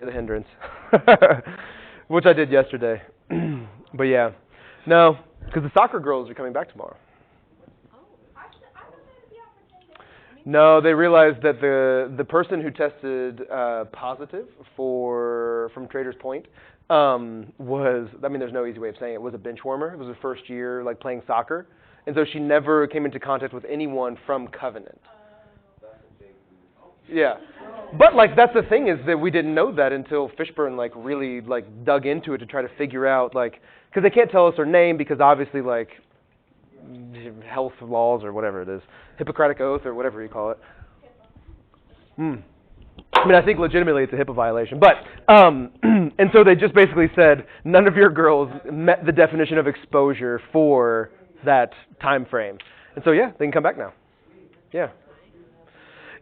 the hindrance, which I did yesterday. But yeah, no, because the soccer girls are coming back tomorrow. No, they realized that the person who tested positive from Traders Point was, I mean, there's no easy way of saying it, was a bench warmer. It was her first year like playing soccer, and so she never came into contact with anyone from Covenant. Yeah, but like that's the thing is that we didn't know that until Fishburne like really like dug into it to try to figure out like because they can't tell us her name because obviously like health laws or whatever it is, Hippocratic oath or whatever you call it. I mean, I think legitimately it's a HIPAA violation, but and so they just basically said none of your girls met the definition of exposure for that time frame, and so yeah, they can come back now.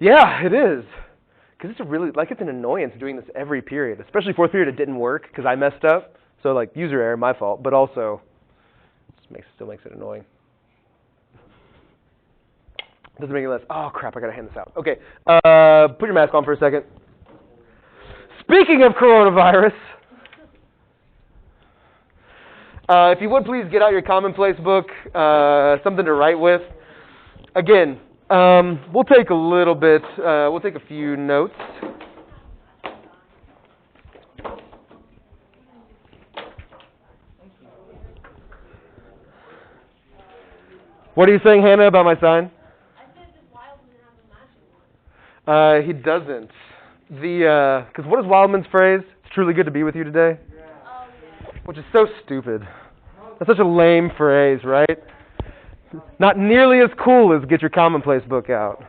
Yeah, it is. Because it's a really, like, it's an annoyance doing this every period. Especially fourth period, it didn't work because I messed up. So, like, user error, my fault. But also, it still makes it annoying. Doesn't make it less. Oh, crap, I got to hand this out. Okay, put your mask on for a second. Speaking of coronavirus, if you would please get out your commonplace book, something to write with. Again, we'll take a little bit, we'll take a few notes. What are you saying, Hannah, about my sign? I said this Wildman has a matching one. He doesn't. Because what is Wildman's phrase? It's truly good to be with you today. Oh, yeah. Which is so stupid. That's such a lame phrase, right? Not nearly as cool as get your commonplace book out.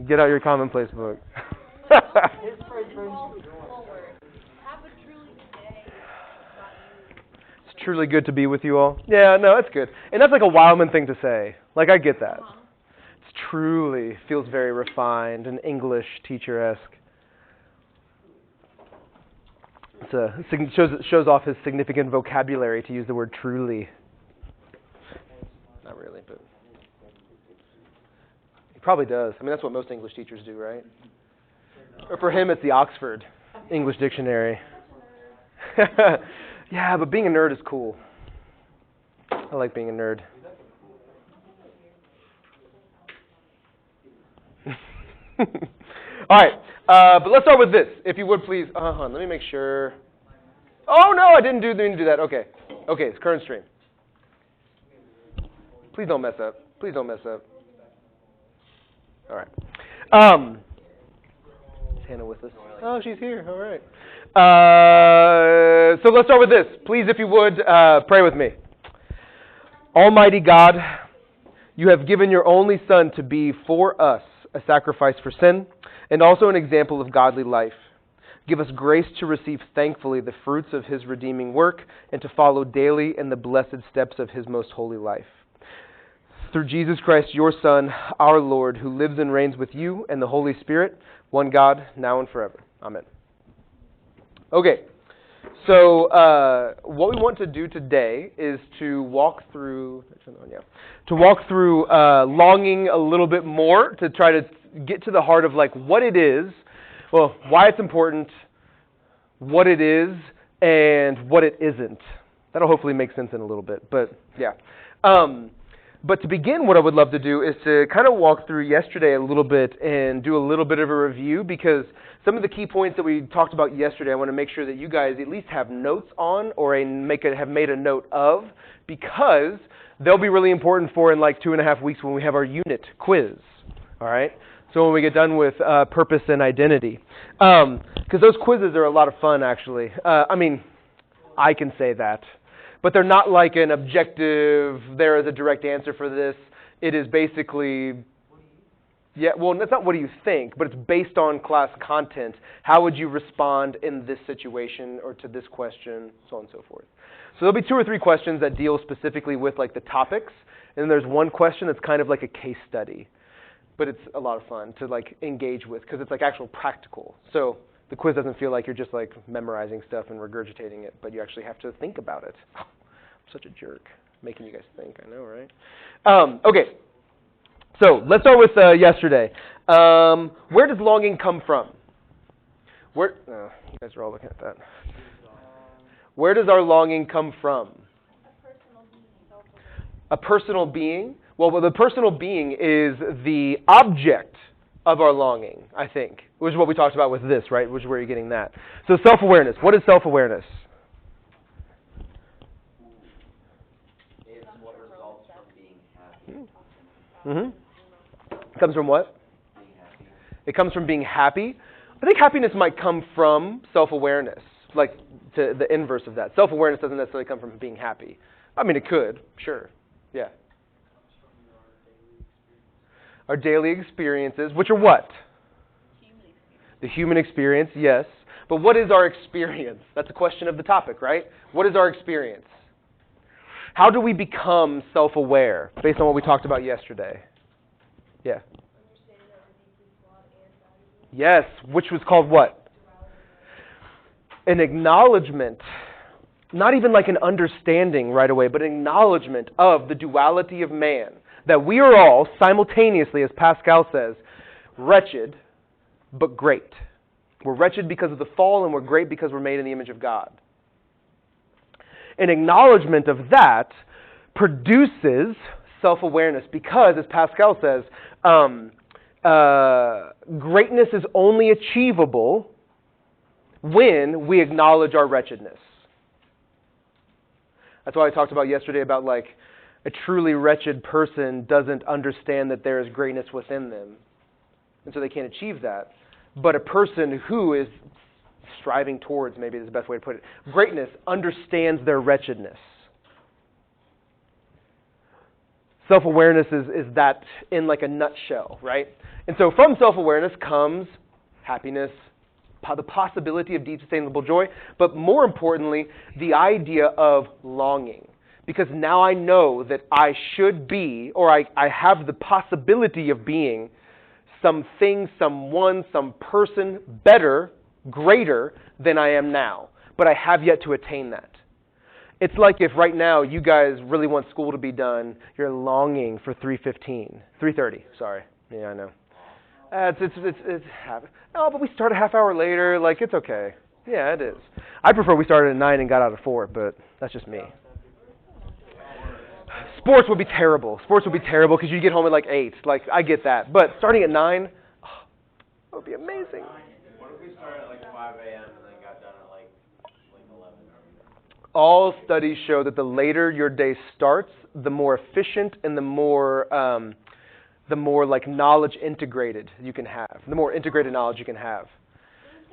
Get out your commonplace book. Have a truly day. It's truly good to be with you all. Yeah, no, that's good. And that's like a Wildman thing to say. Like, I get that. It's truly feels very refined and English teacher-esque. It shows off his significant vocabulary to use the word truly. Not really, but he probably does. I mean, that's what most English teachers do, right? Or for him, it's the Oxford English Dictionary. Yeah, but being a nerd is cool. I like being a nerd. All right, but let's start with this, if you would please. Let me make sure. Oh no, I didn't do that. Okay, it's current stream. Please don't mess up. All right. Is Hannah with us? Oh, she's here. All right. So let's start with this. Please, if you would, pray with me. Almighty God, you have given your only Son to be for us a sacrifice for sin and also an example of godly life. Give us grace to receive thankfully the fruits of his redeeming work and to follow daily in the blessed steps of his most holy life. Through Jesus Christ, your Son, our Lord, who lives and reigns with you and the Holy Spirit, one God, now and forever. Amen. Okay, so what we want to do today is to walk through longing a little bit more, to try to get to the heart of like what it is, well, why it's important, what it is, and what it isn't. That'll hopefully make sense in a little bit, but yeah. But to begin, what I would love to do is to kind of walk through yesterday a little bit and do a little bit of a review, because some of the key points that we talked about yesterday, I want to make sure that you guys at least have notes on or have made a note of, because they'll be really important for in like 2.5 weeks when we have our unit quiz. All right? So when we get done with purpose and identity. Because those quizzes are a lot of fun, actually. I mean, I can say that. But they're not like an objective, there is a direct answer for this. It is basically, that's not what do you think, but it's based on class content. How would you respond in this situation or to this question, so on and so forth. So there'll be 2 or 3 questions that deal specifically with like the topics, and then there's one question that's kind of like a case study. But it's a lot of fun to like engage with because it's like actual practical. So the quiz doesn't feel like you're just like memorizing stuff and regurgitating it, but you actually have to think about it. I'm such a jerk, making you guys think. I know, right? Okay, so let's start with yesterday. Where does longing come from? You guys are all looking at that. Where does our longing come from? A personal being? Well, the personal being is the object of our longing, I think, which is what we talked about with this, right? Which is where you're getting that. So self-awareness. What is self-awareness? It's what results from being happy. It comes from what? Being happy. It comes from being happy. I think happiness might come from self-awareness, like to the inverse of that. Self-awareness doesn't necessarily come from being happy. I mean, it could, sure. Yeah. Our daily experiences, which are what? The human experience, yes. But what is our experience? That's a question of the topic, right? What is our experience? How do we become self-aware based on what we talked about yesterday? Yeah. Yes, which was called what? An acknowledgement. Not even like an understanding right away, but an acknowledgement of the duality of man. That we are all simultaneously, as Pascal says, wretched, but great. We're wretched because of the fall, and we're great because we're made in the image of God. An acknowledgement of that produces self-awareness because, as Pascal says, greatness is only achievable when we acknowledge our wretchedness. That's why I talked about yesterday about like a truly wretched person doesn't understand that there is greatness within them. And so they can't achieve that. But a person who is striving towards, maybe is the best way to put it, greatness understands their wretchedness. Self-awareness is that in like a nutshell, right? And so from self-awareness comes happiness, the possibility of deep sustainable joy, but more importantly, the idea of longing. Because now I know that I should be, or I have the possibility of being something, someone, some person better, greater than I am now. But I have yet to attain that. It's like if right now you guys really want school to be done, you're longing for 3:30, sorry. Yeah, I know. It's no, but we start a half hour later, like it's okay. Yeah, it is. I prefer we started at 9 and got out at 4, but that's just me. Sports would be terrible. Sports would be terrible because you get home at like 8. Like, I get that. But starting at 9, that would be amazing. What if we started at like 5 a.m. and then got done at like 11? All studies show that the later your day starts, the more efficient and the more like knowledge integrated you can have. The more integrated knowledge you can have.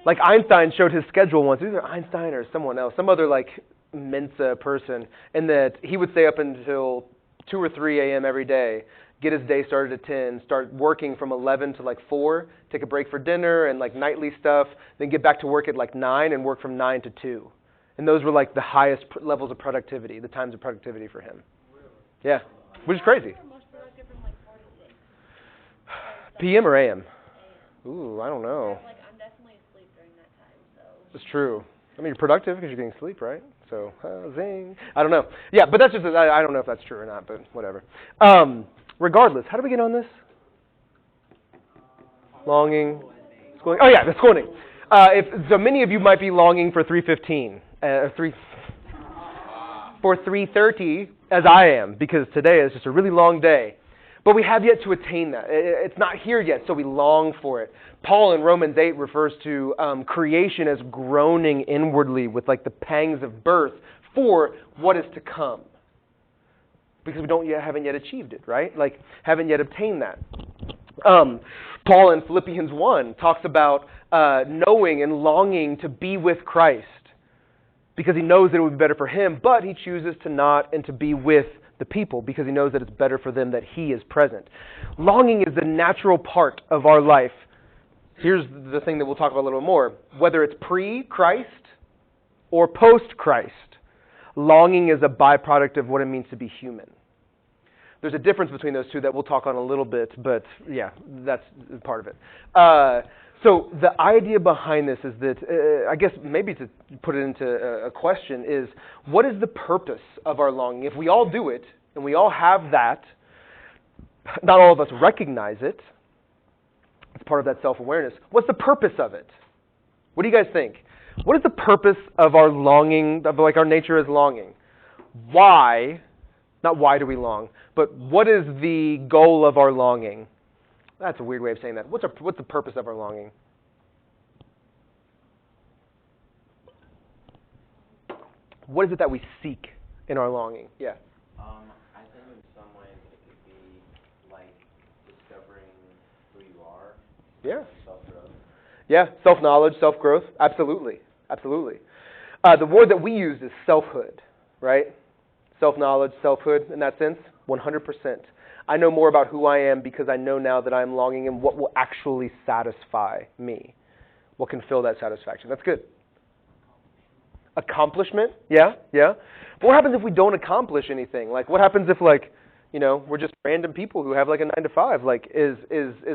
Like Einstein showed his schedule once. Either Einstein or someone else, some other like Mensa person, and that he would stay up until 2 or 3 a.m. every day, get his day started at 10, start working from 11 to like 4, take a break for dinner and like nightly stuff, then get back to work at like 9 and work from 9 to 2. And those were like the highest levels of productivity, the times of productivity for him. Yeah, which is crazy. PM or AM? Ooh, I don't know. I'm definitely asleep during that time, so. It's true. I mean, you're productive because you're getting sleep, right? So, zing. I don't know. Yeah, but that's just, I don't know if that's true or not, but whatever. Regardless, how do we get on this? Longing. Schooling. Oh, yeah, the schooling. So many of you might be longing for 3:15, for 3:30, as I am, because today is just a really long day. But we have yet to attain that. It's not here yet, so we long for it. Paul in Romans 8 refers to creation as groaning inwardly with like the pangs of birth for what is to come. Because we haven't yet achieved it, right? Like, haven't yet obtained that. Paul in Philippians 1 talks about knowing and longing to be with Christ. Because he knows that it would be better for him, but he chooses to not and to be with the people because he knows that it's better for them that he is present. Longing is the natural part of our life. Here's the thing that we'll talk about a little more. Whether it's pre-Christ or post-Christ, longing is a byproduct of what it means to be human. There's a difference between those two that we'll talk on a little bit, but yeah, that's part of it. So the idea behind this is that, I guess maybe to put it into a question is, what is the purpose of our longing? If we all do it, and we all have that, not all of us recognize it, it's part of that self-awareness. What's the purpose of it? What do you guys think? What is the purpose of our longing, of like our nature is longing? Why, not why do we long, but what is the goal of our longing? That's a weird way of saying that. What's the purpose of our longing? What is it that we seek in our longing? Yeah. I think in some ways it could be like discovering who you are. Yeah. Self-growth. Yeah, self-knowledge, self-growth, absolutely, absolutely. The word that we use is selfhood, right? Self-knowledge, selfhood, in that sense, 100%. I know more about who I am because I know now that I'm longing in what will actually satisfy me, what can fill that satisfaction. That's good. Accomplishment, yeah. But what happens if we don't accomplish anything? Like, what happens if, like, we're just random people who have like a 9 to 5? Like, is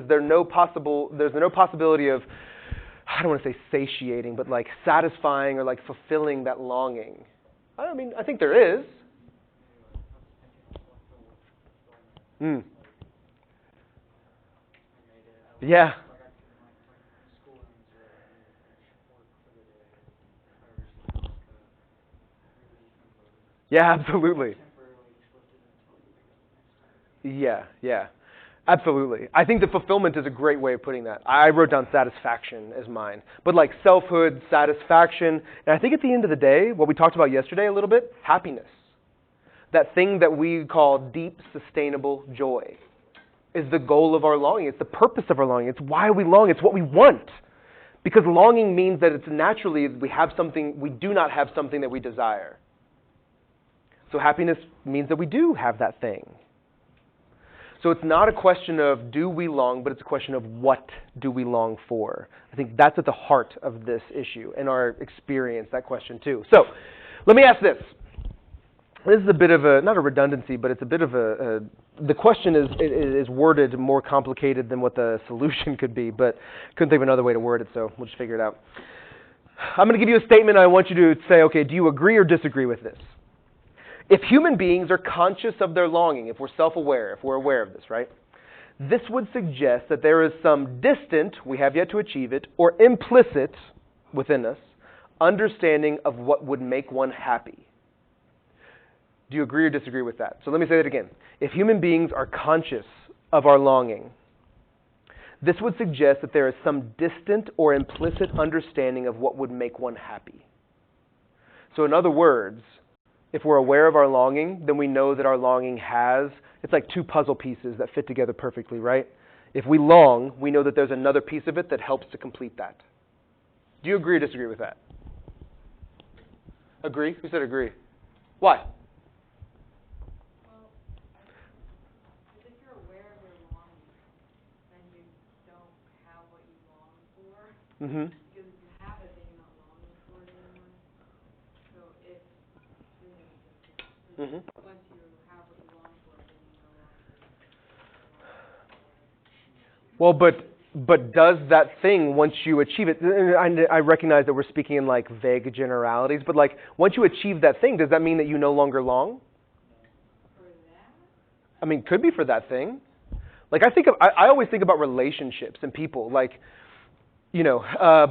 there no possibility of, I don't want to say satiating, but like satisfying or like fulfilling that longing? I mean, I think there is. Yeah. Yeah, absolutely. Yeah. Absolutely. I think the fulfillment is a great way of putting that. I wrote down satisfaction as mine. But like selfhood, satisfaction, and I think at the end of the day, what we talked about yesterday a little bit, happiness. That thing that we call deep, sustainable joy is the goal of our longing. It's the purpose of our longing. It's why we long. It's what we want. Because longing means that it's naturally we do not have something that we desire. So happiness means that we do have that thing. So it's not a question of do we long, but it's a question of what do we long for. I think that's at the heart of this issue and our experience, that question too. So let me ask this. This is a bit of not a redundancy, but it's a bit of the question is worded more complicated than what the solution could be, but couldn't think of another way to word it, so we'll just figure it out. I'm going to give you a statement. I want you to say, okay, do you agree or disagree with this? If human beings are conscious of their longing, if we're self-aware, if we're aware of this, right? This would suggest that there is some distant, we have yet to achieve it, or implicit within us, understanding of what would make one happy. Do you agree or disagree with that? So let me say that again. If human beings are conscious of our longing, this would suggest that there is some distant or implicit understanding of what would make one happy. So in other words, if we're aware of our longing, then we know that our longing it's like two puzzle pieces that fit together perfectly, right? If we long, we know that there's another piece of it that helps to complete that. Do you agree or disagree with that? Agree? Who said agree? Why? Well, if you're aware of your longing, then you don't have what you long for. Mm-hmm. Because if you have it, then you're not longing for it anymore. So if Mm-hmm. once you have what you long for, then you no longer. Well, but does that thing, once you achieve it, I recognize that we're speaking in like vague generalities, but like once you achieve that thing, does that mean that you no longer long? For that? I mean, could be for that thing. Like I always think about relationships and people, like,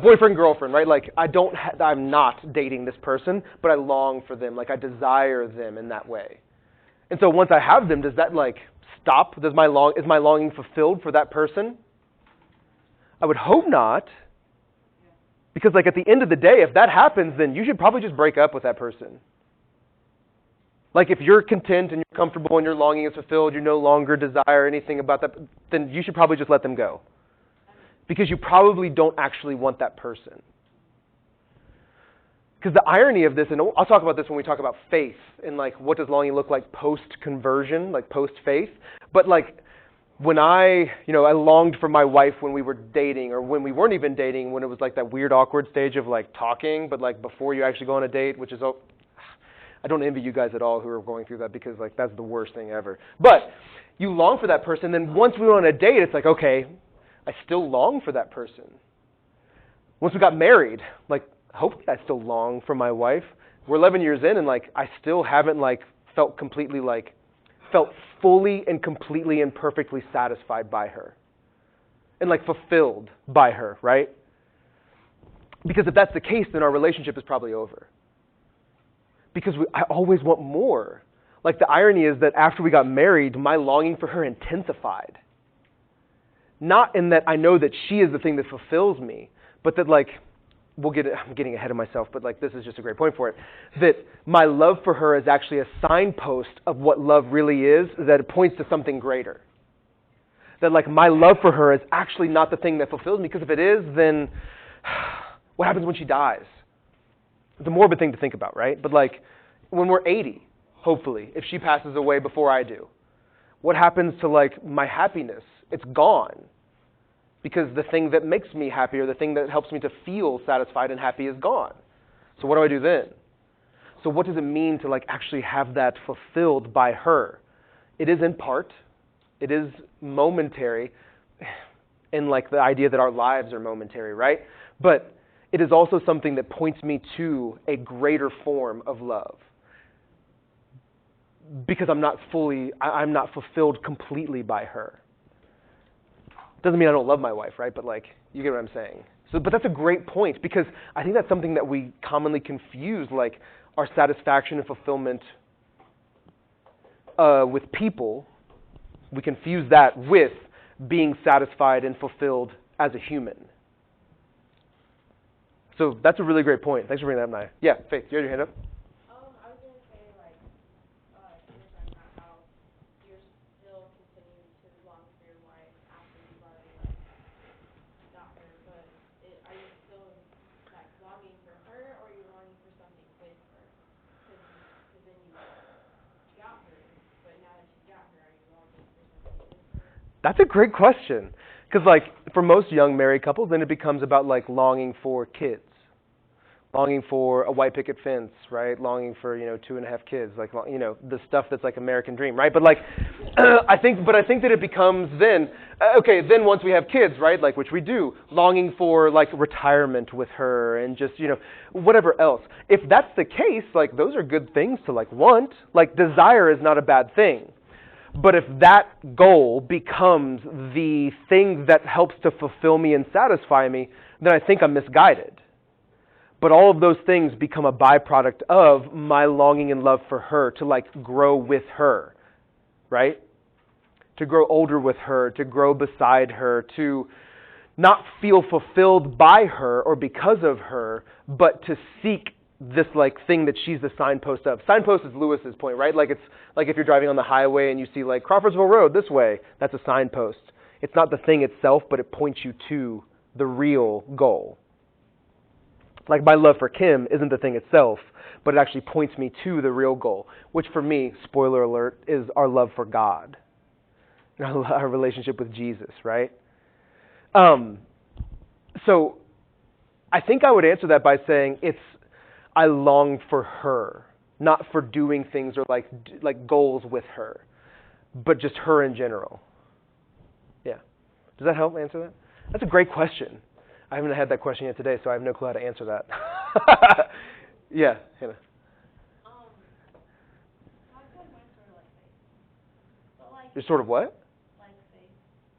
boyfriend, girlfriend, right? Like I'm not dating this person, but I long for them. Like I desire them in that way. And so once I have them, does that like stop? Is my longing fulfilled for that person? I would hope not. Because like at the end of the day, if that happens, then you should probably just break up with that person. Like if you're content and you're comfortable and your longing is fulfilled, you no longer desire anything about that, then you should probably just let them go. Because you probably don't actually want that person. Because the irony of this, and I'll talk about this when we talk about faith, and like what does longing look like post-conversion, like post-faith. But like when I longed for my wife when we were dating, or when we weren't even dating, when it was like that weird awkward stage of like talking, but like before you actually go on a date, which is, I don't envy you guys at all who are going through that, because like that's the worst thing ever. But you long for that person, then once we went on a date, it's like, okay, I still long for that person. Once we got married, like, hopefully I still long for my wife. We're 11 years in, and like, I still haven't like felt fully and completely and perfectly satisfied by her. And like fulfilled by her, right? Because if that's the case, then our relationship is probably over. Because I always want more. Like, the irony is that after we got married, my longing for her intensified. Not in that I know that she is the thing that fulfills me, but that, like, I'm getting ahead of myself, but, like, this is just a great point for it. That my love for her is actually a signpost of what love really is, that it points to something greater. That, like, my love for her is actually not the thing that fulfills me, because if it is, then what happens when she dies? It's a morbid thing to think about, right? But, like, when we're 80, hopefully, if she passes away before I do, what happens to, like, my happiness? It's gone. Because the thing that makes me happy, or the thing that helps me to feel satisfied and happy, is gone. So what do I do then? So what does it mean to, like, actually have that fulfilled by her? It is in part. It is momentary, in, like, the idea that our lives are momentary, right? But it is also something that points me to a greater form of love. Because I'm not fulfilled completely by her. Doesn't mean I don't love my wife, right? But, like, you get what I'm saying. So, but that's a great point, because I think that's something that we commonly confuse, like, our satisfaction and fulfillment with people. We confuse that with being satisfied and fulfilled as a human. So that's a really great point. Thanks for bringing that up, Naya. Yeah, Faith, you had your hand up? I was gonna say, like, you were talking about how you're still continuing to long for your wife after you've already, like, got her, but are you still, like, longing for her, or are you longing for something with her? Because then you got her, but now that you got her, are you longing for something with her? That's a great question. Because, like, for most young married couples, then it becomes about, like, longing for kids. Longing for a white picket fence, right? Longing for, 2.5 kids. Like, the stuff that's like American dream, right? But, like, I think that it becomes then, then once we have kids, right? Like, which we do, longing for, like, retirement with her and just, whatever else. If that's the case, like, those are good things to, like, want. Like, desire is not a bad thing. But if that goal becomes the thing that helps to fulfill me and satisfy me, then I think I'm misguided. But all of those things become a byproduct of my longing and love for her, to, like, grow with her, right? To grow older with her, to grow beside her, to not feel fulfilled by her or because of her, but to seek this, like, thing that she's the signpost of. Signpost is Lewis's point, right? Like, it's like if you're driving on the highway and you see, like, Crawfordsville Road this way, that's a signpost. It's not the thing itself, but it points you to the real goal. Like, my love for Kim isn't the thing itself, but it actually points me to the real goal, which for me, spoiler alert, is our love for God. Our relationship with Jesus, right? So I think I would answer that by saying I long for her, not for doing things or like goals with her, but just her in general. Yeah. Does that help answer that? That's a great question. I haven't had that question yet today, so I have no clue how to answer that. Yeah, Hannah. You're sort of what? Like faith.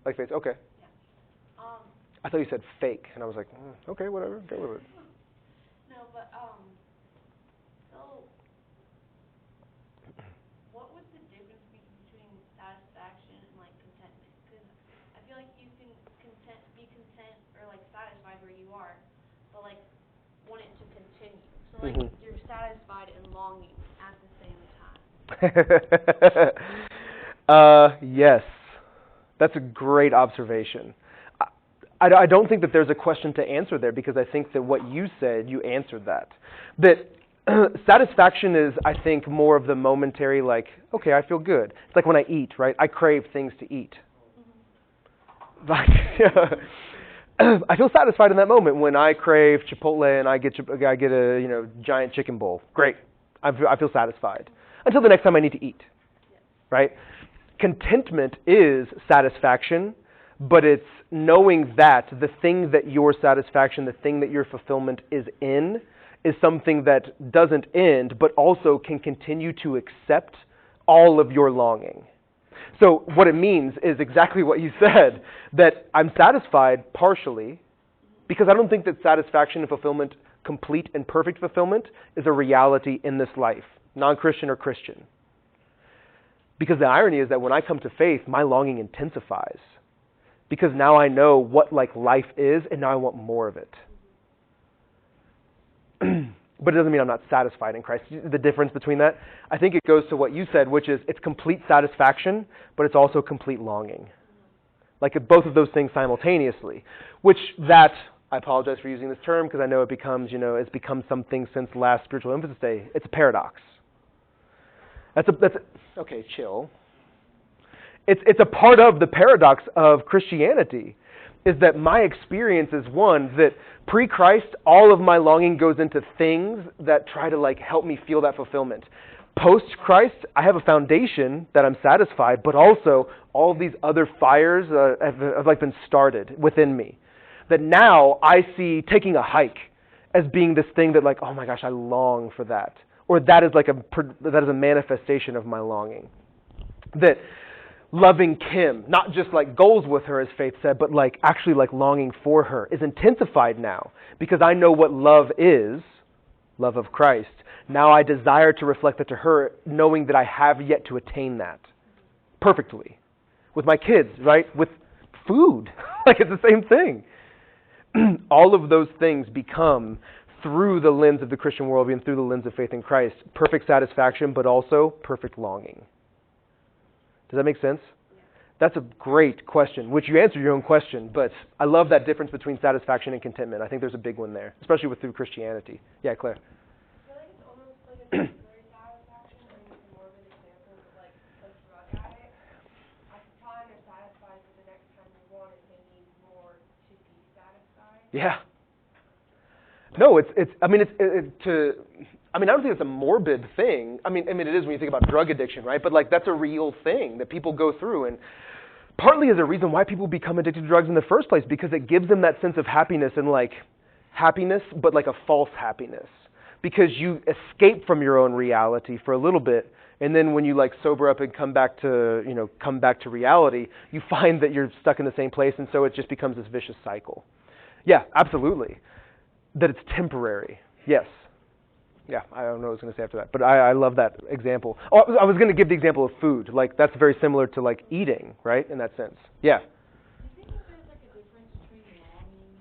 Like faith? Okay. Yeah. I thought you said fake, and I was like, okay, whatever, go with it. No, but so what would the difference be between satisfaction and, like, contentment? Because I feel like you can be content or, like, satisfied where you are, but, like, want it to continue. So, like, you're satisfied and longing at the same time. Yes, that's a great observation. I don't think that there's a question to answer there, because I think that what you said, you answered that. That satisfaction is, I think, more of the momentary, like, okay, I feel good. It's like when I eat, right? I crave things to eat. Like, I feel satisfied in that moment when I crave Chipotle and I get a giant chicken bowl. Great, I feel satisfied until the next time I need to eat, right? Contentment is satisfaction, but it's knowing that the thing that your satisfaction, the thing that your fulfillment is in, is something that doesn't end, but also can continue to accept all of your longing. So what it means is exactly what you said, that I'm satisfied partially, Because I don't think that satisfaction and fulfillment, complete and perfect fulfillment, is a reality in this life, non-Christian or Christian. Because the irony is that when I come to faith, my longing intensifies. Because now I know what like life is, and now I want more of it. But it doesn't mean I'm not satisfied in Christ. The difference between that, I think it goes to what you said, which is it's complete satisfaction, but it's also complete longing. Like both of those things simultaneously. Which that, I apologize for using this term because I know it becomes, it's become something since last Spiritual Emphasis Day. It's a paradox. Okay, chill. It's a part of the paradox of Christianity, is that my experience is one that pre-Christ, all of my longing goes into things that try to like help me feel that fulfillment. Post-Christ, I have a foundation that I'm satisfied, but also all of these other fires have like been started within me. That now I see taking a hike as being this thing that like, oh my gosh, I long for that. Or that is a manifestation of my longing. That loving Kim, not just like goals with her, as Faith said, but like actually like longing for her is intensified now because I know what love is, love of Christ. Now I desire to reflect that to her, knowing that I have yet to attain that perfectly. With my kids, right? With food. Like it's the same thing. All of those things become, through the lens of the Christian worldview and through the lens of faith in Christ, perfect satisfaction, but also perfect longing. Does that make sense? Yeah. That's a great question, which you answered your own question, but I love that difference between satisfaction and contentment. I think there's a big one there, especially through Christianity. Yeah, Claire. I feel like it's almost like a temporary satisfaction, and more of an example of like a drug addict. At the time you're satisfied, but the next time you want it, they need more to be satisfied. Yeah. No, I don't think it's a morbid thing. I mean, it is when you think about drug addiction, right? But like that's a real thing that people go through, and partly is a reason why people become addicted to drugs in the first place, because it gives them that sense of happiness and like happiness, but like a false happiness, because you escape from your own reality for a little bit, and then when you like sober up and come back to reality, you find that you're stuck in the same place, and so it just becomes this vicious cycle. Yeah, absolutely. That it's temporary. Yes. Yeah, I don't know what I was going to say after that, but I love that example. Oh, I was going to give the example of food. Like that's very similar to like eating, right? In that sense. Yeah. Do you think that there's like a difference between longing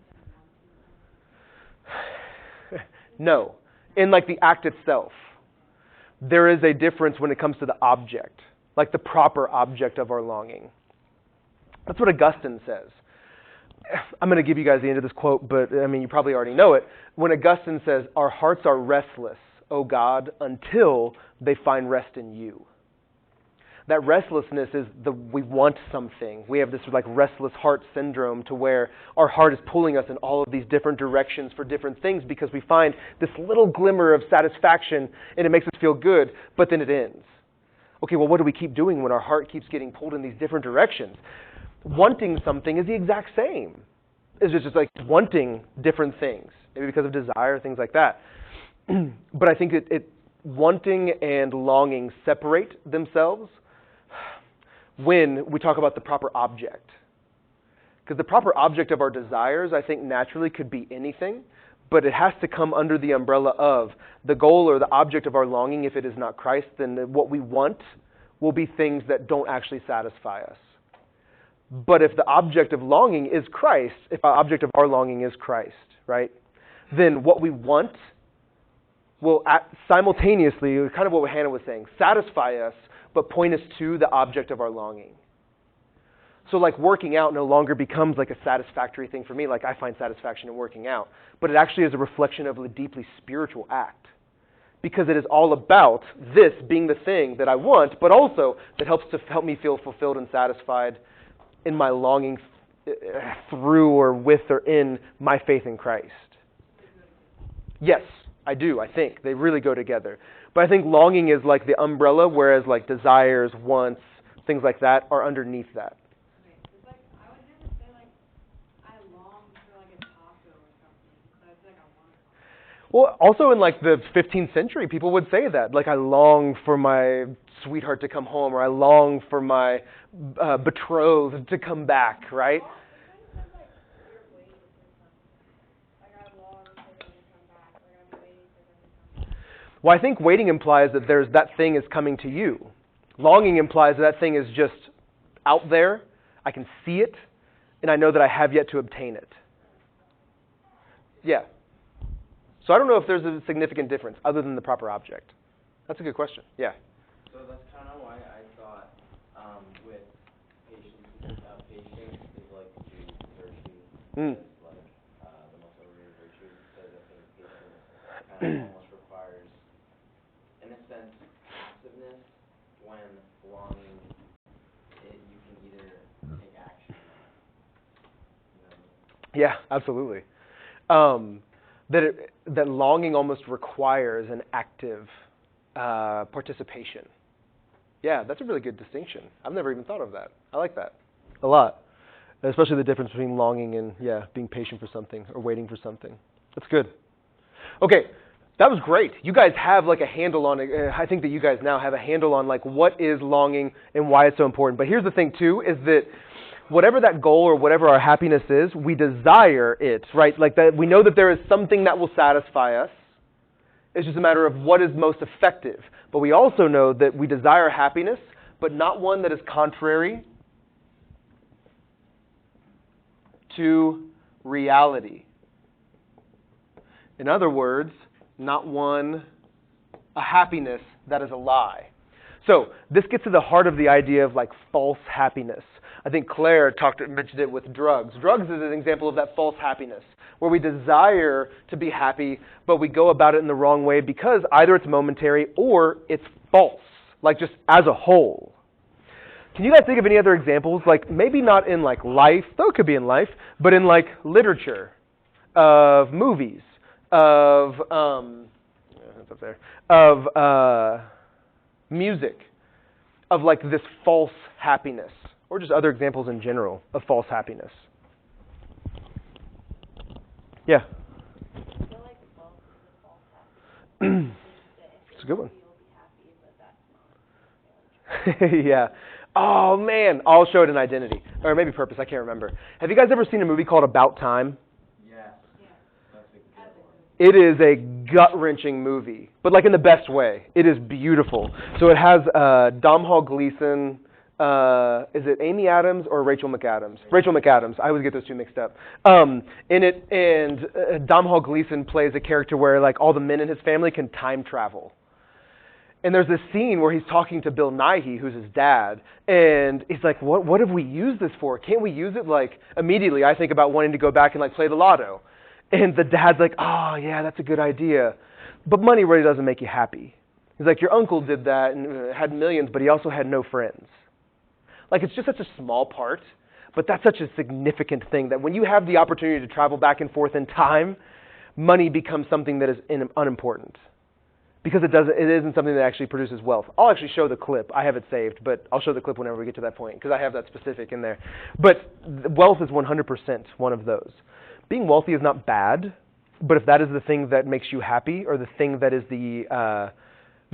and wanting? No. In like the act itself, there is a difference when it comes to the object, like the proper object of our longing. That's what Augustine says. I'm going to give you guys the end of this quote, but I mean, you probably already know it. When Augustine says, our hearts are restless, O God, until they find rest in you. That restlessness is we want something. We have this like restless heart syndrome to where our heart is pulling us in all of these different directions for different things because we find this little glimmer of satisfaction and it makes us feel good, but then it ends. Okay, well, what do we keep doing when our heart keeps getting pulled in these different directions? Wanting something is the exact same. It's just like wanting different things, maybe because of desire, things like that. But I think wanting and longing separate themselves when we talk about the proper object. Because the proper object of our desires, I think, naturally could be anything, but it has to come under the umbrella of the goal or the object of our longing. If it is not Christ, then what we want will be things that don't actually satisfy us. But if the object of longing is Christ, if the object of our longing is Christ, right, then what we want will simultaneously, kind of what Hannah was saying, satisfy us, but point us to the object of our longing. So like working out no longer becomes like a satisfactory thing for me, like I find satisfaction in working out, but it actually is a reflection of a deeply spiritual act. Because it is all about this being the thing that I want, but also that help me feel fulfilled and satisfied in my longing through or with or in my faith in Christ. Yes, I do. I think they really go together. But I think longing is like the umbrella, whereas like desires, wants, things like that are underneath that. Okay, it's like, I would never say like, I long for like a taco or something, but I feel like I want it. Well, also in like the 15th century, people would say that. Like, I long for my sweetheart to come home, or I long for my betrothed to come back, right? Well, I think waiting implies that that thing is coming to you. Longing implies that thing is just out there. I can see it, and I know that I have yet to obtain it. Yeah. So I don't know if there's a significant difference other than the proper object. That's a good question. Yeah. So that's kind of why I thought with patience is like the virtue. Mm. It's like the most overrated virtue because I think patience kind of almost requires, in a sense, passiveness when longing, you can either take action or not. You know what I mean? Yeah, absolutely. That longing almost requires an active participation. Yeah, that's a really good distinction. I've never even thought of that. I like that a lot, especially the difference between longing and being patient for something or waiting for something. That's good. Okay, that was great. You guys have like a handle on it. I think that you guys now have a handle on like what is longing and why it's so important. But here's the thing too, is that whatever that goal or whatever our happiness is, we desire it, right? Like that, we know that there is something that will satisfy us. It's just a matter of what is most effective. But we also know that we desire happiness, but not one that is contrary to reality. In other words, not a happiness that is a lie. So this gets to the heart of the idea of like false happiness. I think Claire mentioned it with drugs. Drugs is an example of that false happiness, where we desire to be happy, but we go about it in the wrong way because either it's momentary or it's false, like just as a whole. Can you guys think of any other examples? Like maybe not in like life, though it could be in life, but in like literature, of movies, of music, of like this false happiness. Or just other examples in general of false happiness. Yeah. I feel like wealth is a false happiness. It's a good one. You'll be happy, but that's not true. Yeah. Oh, man. I'll show it in Identity. Or maybe Purpose. I can't remember. Have you guys ever seen a movie called About Time? Yeah. That's a It good one. is a gut-wrenching movie, but like in the best way. It is beautiful. So it has Domhnall Gleeson. Is it Amy Adams or Rachel McAdams? Rachel McAdams. I always get those two mixed up. In it, and Domhnall Gleeson plays a character where like all the men in his family can time travel. And there's this scene where he's talking to Bill Nighy, who's his dad, and he's like, "What have we used this for? Can't we use it?" Like immediately, I think about wanting to go back and like play the lotto. And the dad's like, "Oh yeah, that's a good idea, but money really doesn't make you happy." He's like, "Your uncle did that and had millions, but he also had no friends." Like, it's just such a small part, but that's such a significant thing that when you have the opportunity to travel back and forth in time, money becomes something that is unimportant. Because it isn't something that actually produces wealth. I'll actually show the clip. I have it saved, but I'll show the clip whenever we get to that point, because I have that specific in there. But wealth is 100% one of those. Being wealthy is not bad, but if that is the thing that makes you happy, or the thing that is the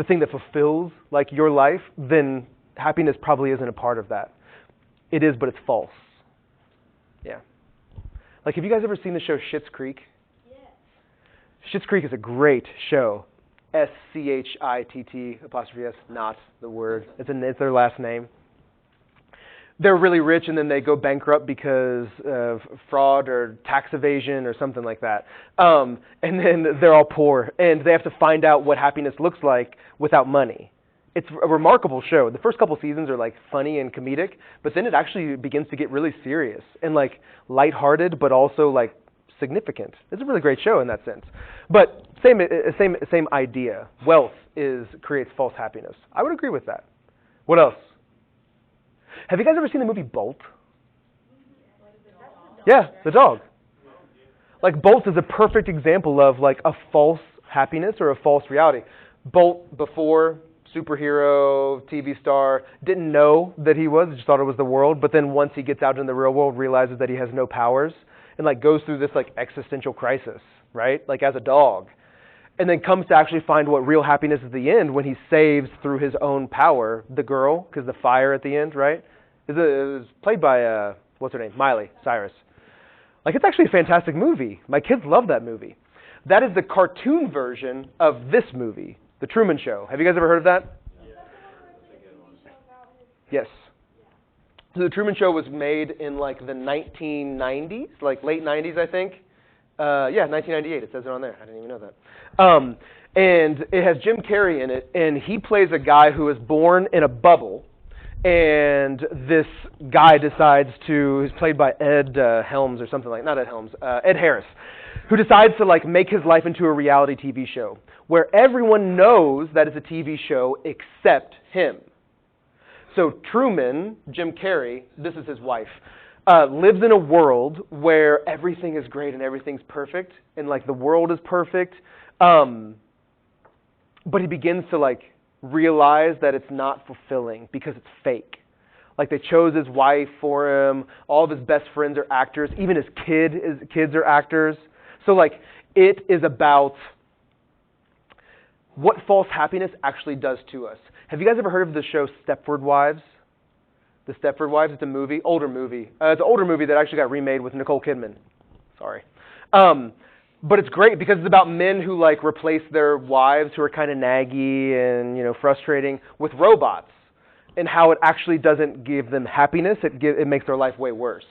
thing that fulfills like your life, then happiness probably isn't a part of that. It is, but it's false. Yeah. Like, have you guys ever seen the show Schitt's Creek? Yeah. Schitt's Creek is a great show. SCHITT', not the word. It's their last name. They're really rich and then they go bankrupt because of fraud or tax evasion or something like that. And then they're all poor and they have to find out what happiness looks like without money. It's a remarkable show. The first couple seasons are like funny and comedic, but then it actually begins to get really serious and like lighthearted, but also like significant. It's a really great show in that sense. But same idea. Wealth creates false happiness. I would agree with that. What else? Have you guys ever seen the movie Bolt? Yeah, the dog. Like Bolt is a perfect example of like a false happiness or a false reality. Bolt, before superhero, TV star, didn't know that he was, just thought it was the world, but then once he gets out in the real world, realizes that he has no powers, and like goes through this like existential crisis, right? Like as a dog. And then comes to actually find what real happiness is at the end when he saves through his own power the girl, because the fire at the end, right? It was played by, what's her name? Miley Cyrus. Like, it's actually a fantastic movie. My kids love that movie. That is the cartoon version of this movie. The Truman Show. Have you guys ever heard of that? Yes. So the Truman Show was made in like the 1990s, like late 90s, I think. 1998. It says it on there. I didn't even know that. And it has Jim Carrey in it, and he plays a guy who is born in a bubble. And this guy decides to, he's played by Ed Helms or something like, not Ed Helms, Ed Harris, who decides to like make his life into a reality TV show where everyone knows that it's a TV show except him. So Truman, Jim Carrey, this is his wife, lives in a world where everything is great and everything's perfect, and like the world is perfect, but he begins to like realize that it's not fulfilling because it's fake. Like they chose his wife for him, all of his best friends are actors, even his kids are actors. So like it is about what false happiness actually does to us. Have you guys ever heard of the show Stepford Wives? The Stepford Wives, it's a movie, older movie. It's an older movie that actually got remade with Nicole Kidman. Sorry. But it's great because it's about men who like replace their wives who are kind of naggy and, you know, frustrating with robots, and how it actually doesn't give them happiness. It makes their life way worse.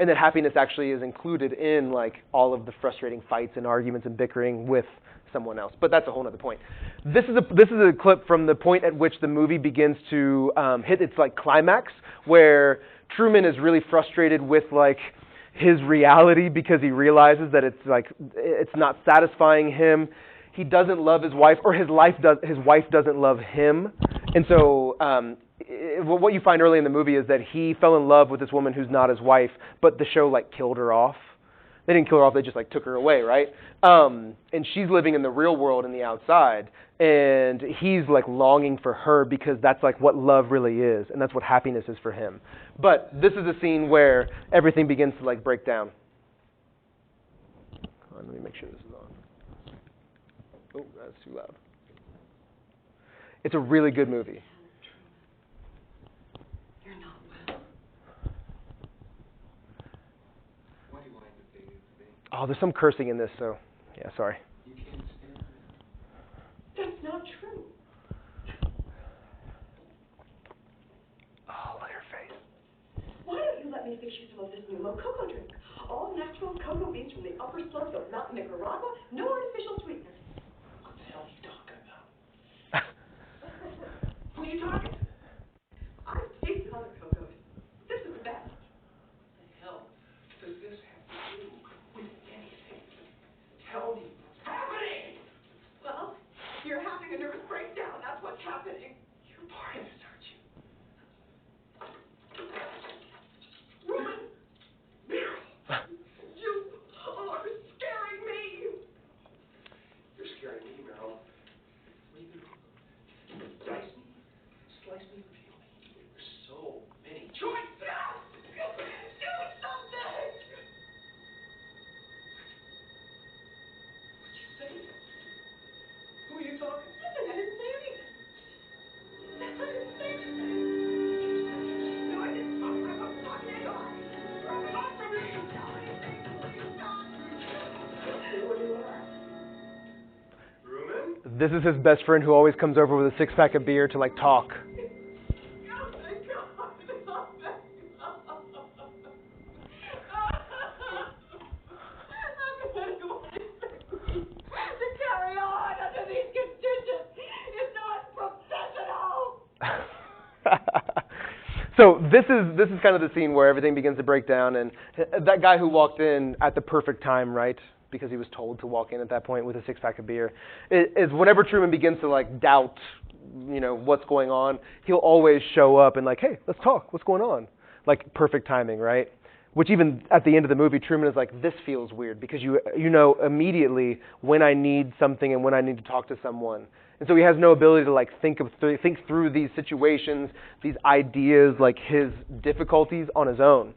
And that happiness actually is included in like all of the frustrating fights and arguments and bickering with someone else. But that's a whole other point. This is a clip from the point at which the movie begins to hit its like climax, where Truman is really frustrated with like his reality because he realizes that it's not satisfying him. He doesn't love his wife, or his wife doesn't love him. And so what you find early in the movie is that he fell in love with this woman who's not his wife, but the show like killed her off. They didn't kill her off, they just like took her away, right? And she's living in the real world in the outside, and he's like longing for her because that's like what love really is, and that's what happiness is for him. But this is a scene where everything begins to like break down. Hold on, let me make sure this is on. Oh, that's too loud. It's a really good movie. Oh, there's some cursing in this, so yeah, sorry. You can't stand it. That's not true. Oh, look at her face. Why don't you let me fix you some of this new cocoa drink? All natural cocoa beans from the upper slopes of Mountain Nicaragua, no artificial sweeteners. What the hell are you talking about? Who are you talking to? I've tasted other cocos. This is the best. What the hell does this have to do with anything? Tell me what's happening. Well, you're having a nervous breakdown. That's what's happening. You're part of this, aren't you? Ruben! Meryl! You are scaring me! You're scaring me, Meryl. What are you going to do? Dice me? Slice me? Peel me? There's so many choices! You can do something! What'd you say? Who are you talking to? Listen, I didn't say anything. I didn't say anything. No, I didn't talk. I wasn't talking at all. Talk to me! Tell anything. Please stop. What do you want? Ruben? This is his best friend who always comes over with a six-pack of beer to like talk. Oh, thank God. Oh, thank God. I'm going to want to carry on under these conditions. It's not professional. So this is kind of the scene where everything begins to break down, and that guy who walked in at the perfect time, right? Because he was told to walk in at that point with a six-pack of beer. Is whenever Truman begins to like doubt, you know, what's going on, he'll always show up and like, hey, let's talk. What's going on? Like perfect timing, right? Which even at the end of the movie, Truman is like, this feels weird because you know immediately when I need something and when I need to talk to someone. And so he has no ability to like think through these situations, these ideas, like his difficulties on his own.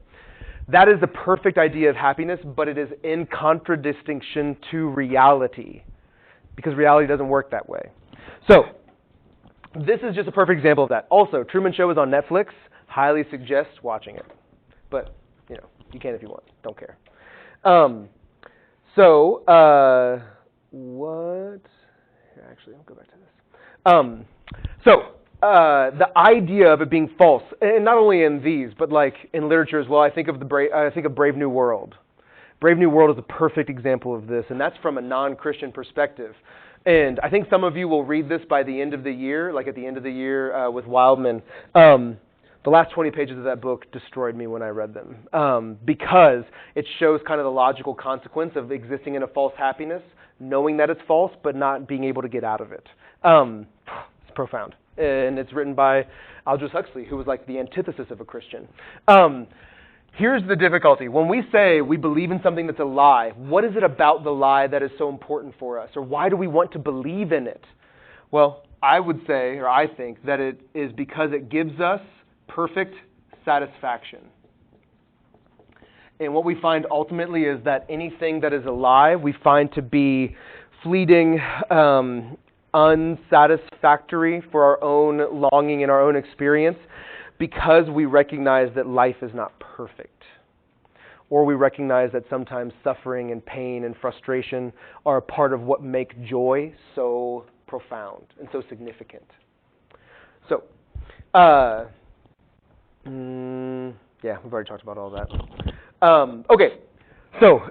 That is the perfect idea of happiness, but it is in contradistinction to reality, because reality doesn't work that way. So this is just a perfect example of that. Also, Truman Show is on Netflix. Highly suggest watching it. But, you know, you can if you want. Don't care. What? actually. I'll go back to this. The idea of it being false, and not only in these, but like in literature as well. I think of Brave New World. Brave New World is a perfect example of this, and that's from a non-Christian perspective. And I think some of you will read this by the end of the year, like at the end of the year with Wildman. The last 20 pages of that book destroyed me when I read them because it shows kind of the logical consequence of existing in a false happiness, knowing that it's false, but not being able to get out of it. It's profound. And it's written by Aldous Huxley, who was like the antithesis of a Christian. Here's the difficulty. When we say we believe in something that's a lie, what is it about the lie that is so important for us? Or why do we want to believe in it? Well, I would say, or I think, that it is because it gives us perfect satisfaction. And what we find ultimately is that anything that is a lie, we find to be fleeting, unsatisfactory for our own longing and our own experience, because we recognize that life is not perfect. Or we recognize that sometimes suffering and pain and frustration are a part of what make joy so profound and so significant. So, yeah, we've already talked about all that. Okay, so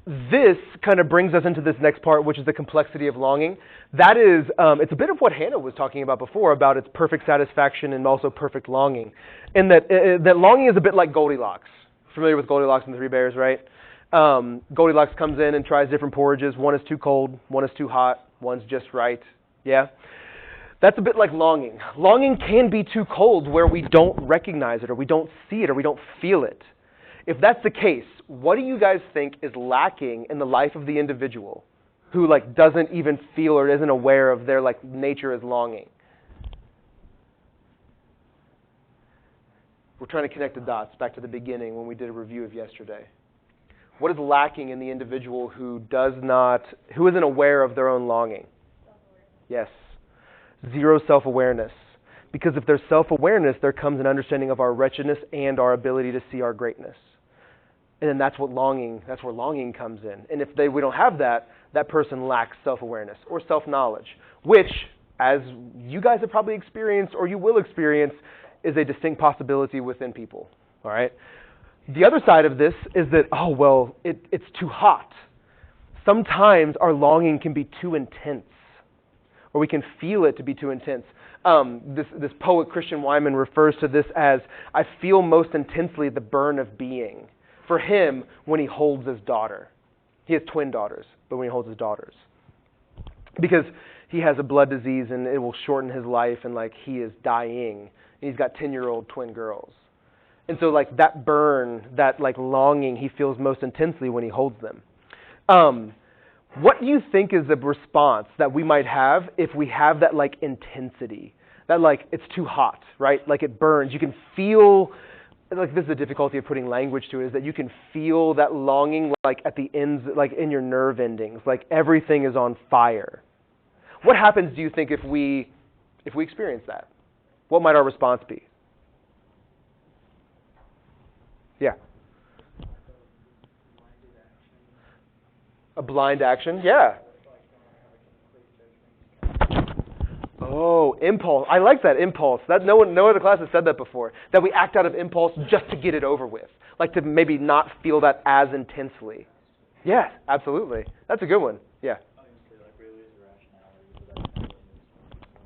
this kind of brings us into this next part, which is the complexity of longing. That is, it's a bit of what Hannah was talking about before, about its perfect satisfaction and also perfect longing. And that longing is a bit like Goldilocks. Familiar with Goldilocks and the Three Bears, right? Goldilocks comes in and tries different porridges. One is too cold, one is too hot, one's just right. Yeah? That's a bit like longing. Longing can be too cold where we don't recognize it, or we don't see it, or we don't feel it. If that's the case, what do you guys think is lacking in the life of the individual who like doesn't even feel or isn't aware of their like nature as longing? We're trying to connect the dots back to the beginning when we did a review of yesterday. What is lacking in the individual who isn't aware of their own longing? Yes. Zero self-awareness. Because if there's self-awareness, there comes an understanding of our wretchedness and our ability to see our greatness. And then that's where longing comes in. And if we don't have that, that person lacks self-awareness or self-knowledge, which, as you guys have probably experienced or you will experience, is a distinct possibility within people. All right? The other side of this is that, it's too hot. Sometimes our longing can be too intense, or we can feel it to be too intense. This poet, Christian Wyman, refers to this as, I feel most intensely the burn of being. For him, when he holds his daughter. He has twin daughters, but when he holds his daughters. Because he has a blood disease and it will shorten his life, and like he is dying. And he's got 10-year-old twin girls. And so like that burn, that like longing, he feels most intensely when he holds them. What do you think is the response that we might have if we have that like intensity? That like it's too hot, right? Like it burns. You can feel, like this is the difficulty of putting language to it, is that you can feel that longing like at the ends, like in your nerve endings, like everything is on fire. What happens, do you think, if we experience that? What might our response be? Yeah. A blind action? Yeah. Oh, impulse. I like that, impulse. That no other class has said that before. That we act out of impulse just to get it over with. Like to maybe not feel that as intensely. Yeah, absolutely. That's a good one. Yeah.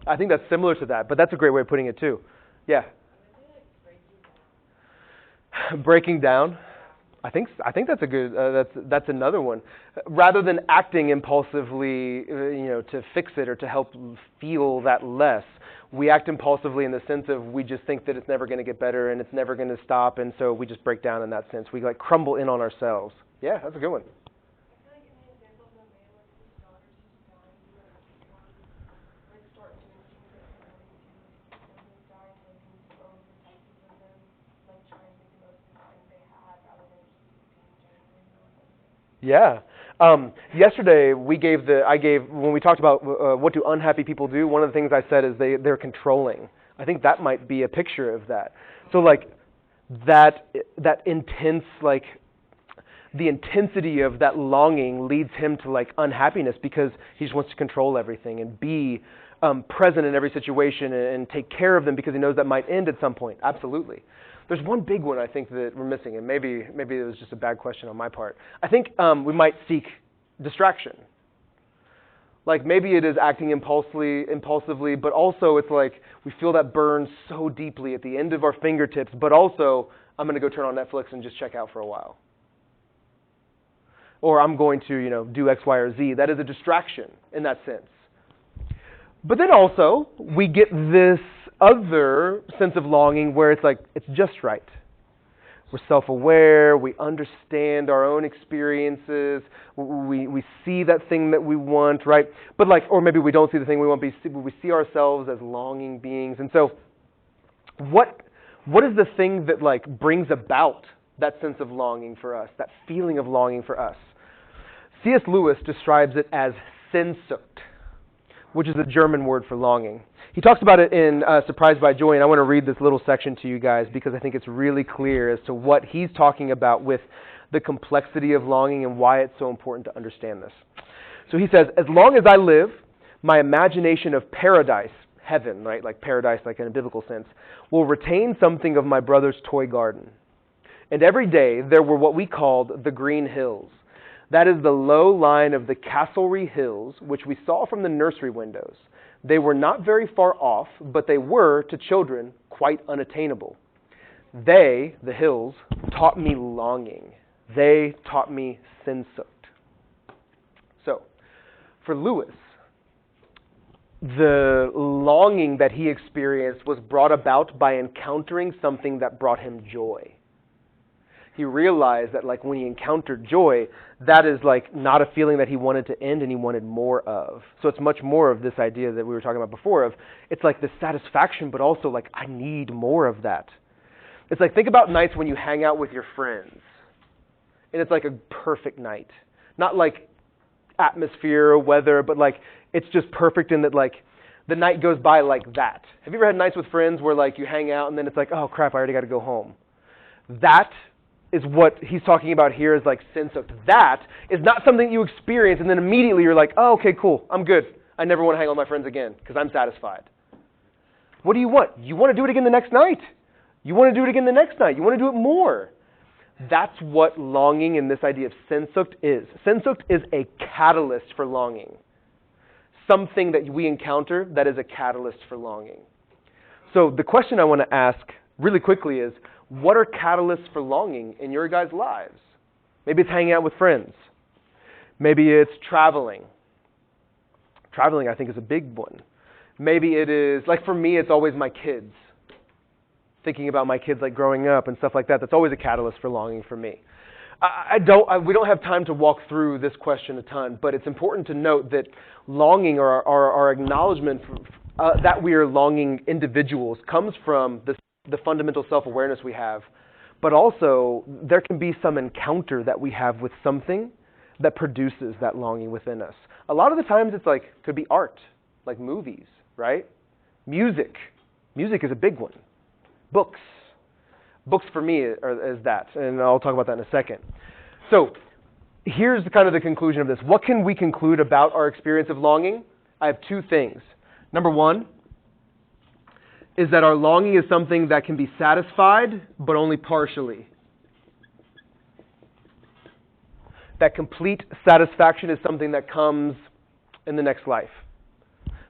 I think that's similar to that, but that's a great way of putting it too. Yeah. Breaking down. I think that's a good. That's another one. Rather than acting impulsively, to fix it or to help feel that less, we act impulsively in the sense of we just think that it's never going to get better and it's never going to stop, and so we just break down in that sense. We like crumble in on ourselves. Yeah, that's a good one. Yeah. Yesterday when we talked about what do unhappy people do, one of the things I said is they're controlling. I think that might be a picture of that. So like that intense, like the intensity of that longing leads him to like unhappiness because he just wants to control everything and be present in every situation and take care of them because he knows that might end at some point. Absolutely. There's one big one I think that we're missing, and maybe it was just a bad question on my part. I think we might distraction. Like maybe it is acting impulsively, but also it's like we feel that burn so deeply at the end of our fingertips, but also I'm going to go turn on Netflix and just check out for a while. Or I'm going to, do X, Y, or Z. That is a distraction in that sense. But then also we get this other sense of longing where it's like it's just right. We're self-aware, we understand our own experiences, we see that thing that we want, right? But or maybe we don't see the thing we want, but we see ourselves as longing beings. And so what is the thing that brings about that sense of longing for us, that feeling of longing for us? C.S. Lewis describes it as Sehnsucht, which is a German word for longing. He talks about it in Surprised by Joy, and I want to read this little section to you guys because I think it's really clear as to what he's talking about with the complexity of longing and why it's so important to understand this. So he says, as long as I live, my imagination of paradise, heaven, right, like paradise like in a biblical sense, will retain something of my brother's toy garden. And every day there were what we called the Green Hills. That is the low line of the Castlereagh Hills, which we saw from the nursery windows. They were not very far off, but they were, to children, quite unattainable. They, the hills, taught me longing. They taught me Sehnsucht. So, for Lewis, the longing that he experienced was brought about by encountering something that brought him joy. He realized that when he encountered joy, that is not a feeling that he wanted to end and he wanted more of. So it's much more of this idea that we were talking about before of, it's this satisfaction, but also I need more of that. It's think about nights when you hang out with your friends. And it's a perfect night. Not atmosphere or weather, but it's just perfect in that the night goes by like that. Have you ever had nights with friends where you hang out and then it's oh crap, I already got to go home? That is what he's talking about here is Sehnsucht. That is not something you experience and then immediately you're oh, okay, cool, I'm good. I never want to hang out with my friends again because I'm satisfied. What do you want? You want to do it again the next night. You want to do it again the next night. You want to do it more. That's what longing and this idea of Sehnsucht is. Sehnsucht is a catalyst for longing. Something that we encounter that is a catalyst for longing. So the question I want to ask really quickly is, what are catalysts for longing in your guys' lives? Maybe it's hanging out with friends. Maybe it's traveling. Traveling, I think, is a big one. Maybe it is, for me, it's always my kids. Thinking about my kids, growing up and stuff like that. That's always a catalyst for longing for me. We don't have time to walk through this question a ton, but it's important to note that longing or our acknowledgement that we are longing individuals comes from the fundamental self-awareness we have, but also there can be some encounter that we have with something that produces that longing within us. A lot of the times it's could be art, like movies, right? Music is a big one. Books for me is that, and I'll talk about that in a second. So here's kind of the conclusion of this. What can we conclude about our experience of longing? I have two things. Number one is that our longing is something that can be satisfied, but only partially. That complete satisfaction is something that comes in the next life.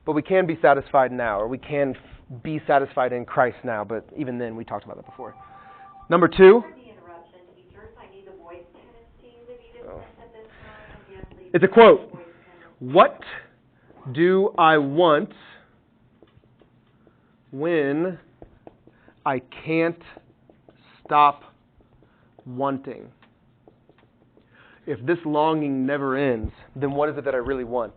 But we can be satisfied now, or we can be satisfied in Christ now, but even then, we talked about that before. Number two, it's a quote. What do I want when I can't stop wanting? If this longing never ends, then what is it that I really want?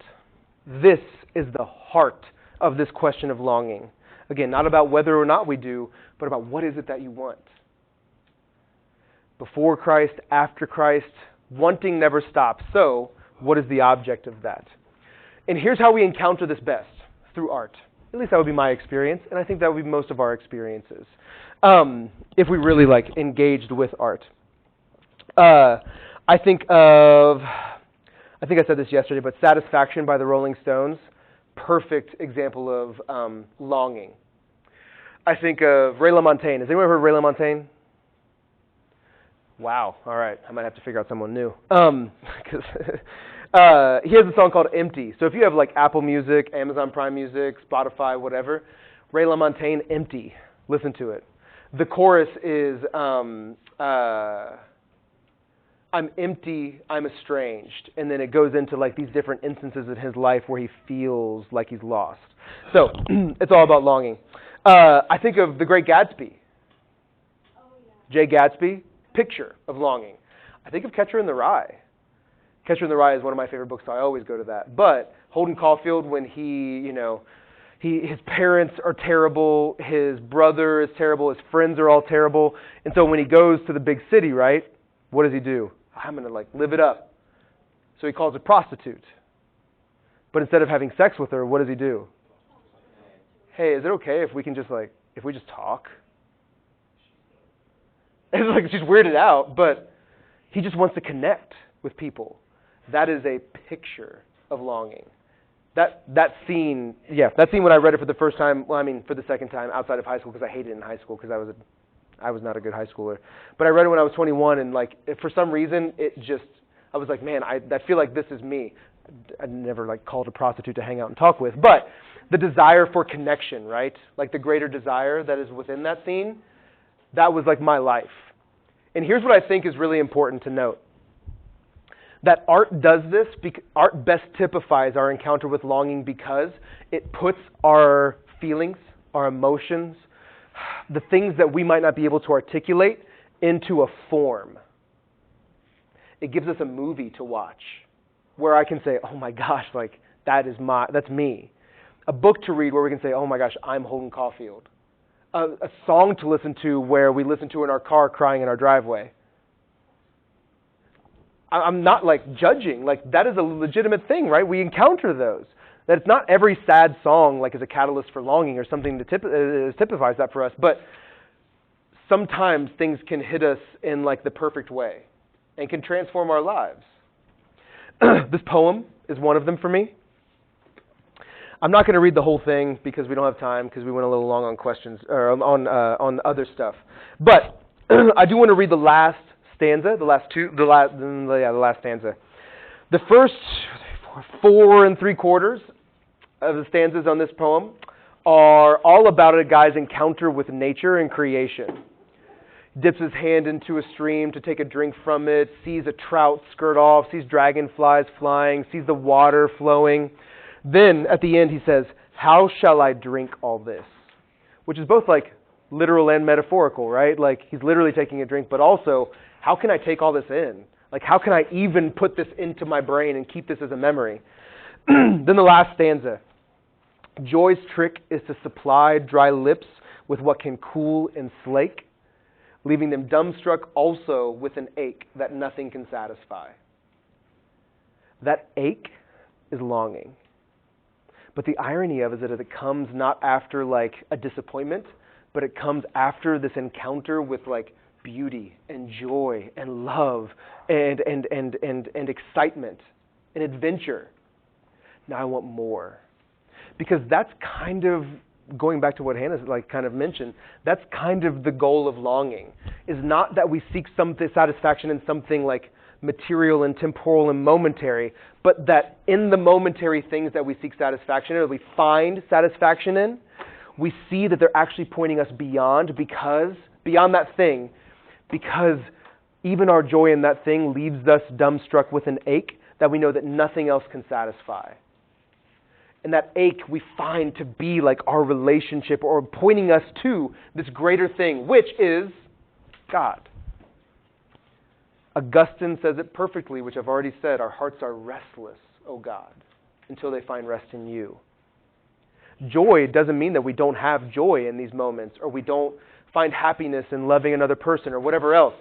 This is the heart of this question of longing. Again, not about whether or not we do, but about what is it that you want. Before Christ, after Christ, wanting never stops. So, what is the object of that? And here's how we encounter this best, through art. At least that would be my experience, and I think that would be most of our experiences. If we really engaged with art. I think I said this yesterday, but Satisfaction by the Rolling Stones, perfect example of longing. I think of Ray LaMontagne. Has anyone heard of Ray LaMontagne? Wow. All right. I might have to figure out someone new. Because he has a song called Empty. So if you have like Apple Music, Amazon Prime Music, Spotify, whatever, Ray LaMontagne, Empty. Listen to it. The chorus is, I'm empty, I'm estranged. And then it goes into like these different instances in his life where he feels like he's lost. So it's all about longing. I think of The Great Gatsby. Jay Gatsby, picture of longing. I think of Catcher in the Rye. Catcher in the Rye is one of my favorite books, so I always go to that. But Holden Caulfield, when his parents are terrible, his brother is terrible, his friends are all terrible. And so when he goes to the big city, right, what does he do? I'm going to live it up. So he calls a prostitute. But instead of having sex with her, what does he do? Hey, is it okay if we can if we just talk? It's like she's weirded out, but he just wants to connect with people. That is a picture of longing. That scene when I read it for the first time, for the second time outside of high school, because I hated it in high school because I was not a good high schooler. But I read it when I was 21, and for some reason, I was like, man, I feel like this is me. I never called a prostitute to hang out and talk with, but the desire for connection, right? The greater desire that is within that scene, that was my life. And here's what I think is really important to note. That art does this, art best typifies our encounter with longing because it puts our feelings, our emotions, the things that we might not be able to articulate into a form. It gives us a movie to watch where I can say, oh my gosh, that's me. A book to read where we can say, oh my gosh, I'm Holden Caulfield. A song to listen to where we listen to in our car crying in our driveway. I'm not judging. That is a legitimate thing, right? We encounter those. That it's not every sad song is a catalyst for longing or something that typifies that for us. But sometimes things can hit us in the perfect way and can transform our lives. This poem is one of them for me. I'm not going to read the whole thing because we don't have time, because we went a little long on questions or on other stuff. But I do want to read the last stanza, the last stanza. The first 4 3/4 of the stanzas on this poem are all about a guy's encounter with nature and creation. Dips his hand into a stream to take a drink from it, sees a trout skirt off, sees dragonflies flying, sees the water flowing. Then, at the end, he says, how shall I drink all this? Which is both literal and metaphorical, right? He's literally taking a drink, but also, how can I take all this in? How can I even put this into my brain and keep this as a memory? Then the last stanza. Joy's trick is to supply dry lips with what can cool and slake, leaving them dumbstruck also with an ache that nothing can satisfy. That ache is longing. But the irony of it is that it comes not after a disappointment, but it comes after this encounter with beauty and joy and love and excitement and adventure. Now I want more. Because that's kind of, going back to what Hannah kind of mentioned, that's kind of the goal of longing, is not that we seek some satisfaction in something material and temporal and momentary, but that in the momentary things that we seek satisfaction in, or we find satisfaction in, we see that they're actually pointing us beyond that thing, because even our joy in that thing leaves us dumbstruck with an ache that we know that nothing else can satisfy. And that ache we find to be our relationship, or pointing us to this greater thing, which is God. Augustine says it perfectly, which I've already said, our hearts are restless, O God, until they find rest in you. Joy doesn't mean that we don't have joy in these moments, or we don't find happiness in loving another person, or whatever else.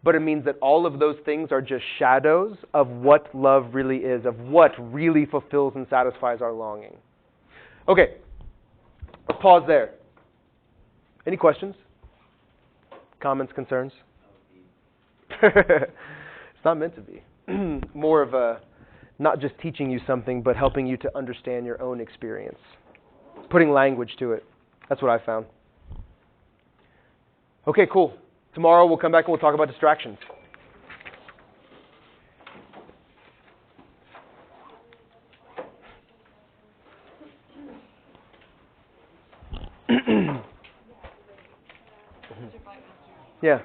But it means that all of those things are just shadows of what love really is, of what really fulfills and satisfies our longing. Okay, I'll pause there. Any questions? Comments, concerns? It's not meant to be. More of a, not just teaching you something, but helping you to understand your own experience. Putting language to it. That's what I found. Okay, cool. Tomorrow we'll come back and we'll talk about distractions. Yeah. Is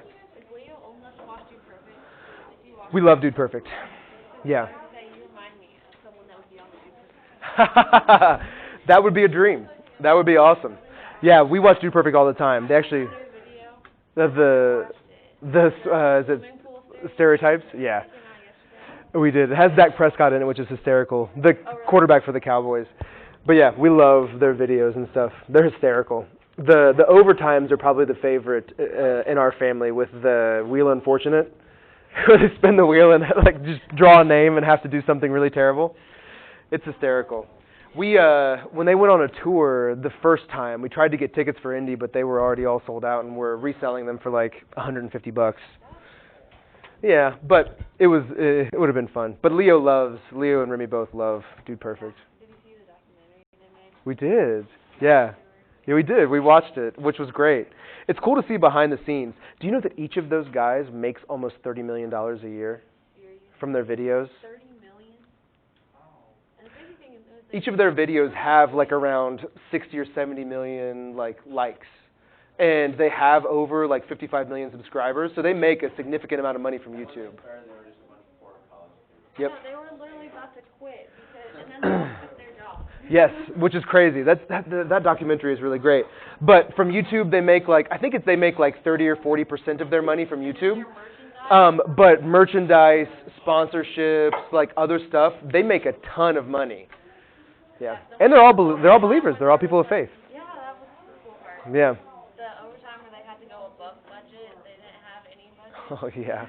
Leo old enough to watch Dude Perfect? If you watch We love Dude Perfect. Yeah. you remind me of someone that would be on the Dude Perfect. That would be a dream. That would be awesome. Yeah, we watch Dude Perfect all the time. They actually, Their video. is it stereotypes? Yeah. We did. It has Dak Prescott in it, which is hysterical. The quarterback for the Cowboys. But yeah, we love their videos and stuff. They're hysterical. The overtimes are probably the favorite in our family with the Wheel Unfortunate, where they spin the wheel and like just draw a name and have to do something really terrible. It's hysterical. We when they went on a tour the first time, we tried to get tickets for Indy, but they were already all sold out, and we're reselling them for like $150. Yeah, but it would have been fun. But Leo and Remy both love Dude Perfect. Did you see the documentary they made? We did. Yeah. Yeah, we did. We watched it, which was great. It's cool to see behind the scenes. Do you know that each of those guys makes almost $30 million a year from their videos? 30 million? And the crazy thing is, Each of their videos have like around 60 or 70 million likes. And they have over like 55 million subscribers, so they make a significant amount of money from YouTube. Yep. no, they were literally about to quit because, and then they all quit their job. Yes, which is crazy. That documentary is really great. But from YouTube, they make they make like 30 or 40% of their money from YouTube. But merchandise, sponsorships, like other stuff, they make a ton of money. Yeah, and they're all believers. They're all people of faith. Yeah, that was the cool part. Yeah. The overtime where they had to go above budget, they didn't have any budget. Oh yeah.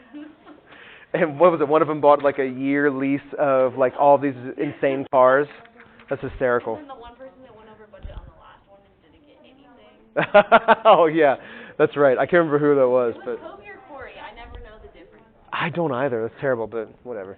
And what was it? One of them bought like a year lease of like all these insane cars. That's hysterical. And then the one person that went over budget on the last one didn't get anything. Oh yeah, that's right. I can't remember who that was, Was but Kobe or Corey? I never know the difference. I don't either. That's terrible, but whatever.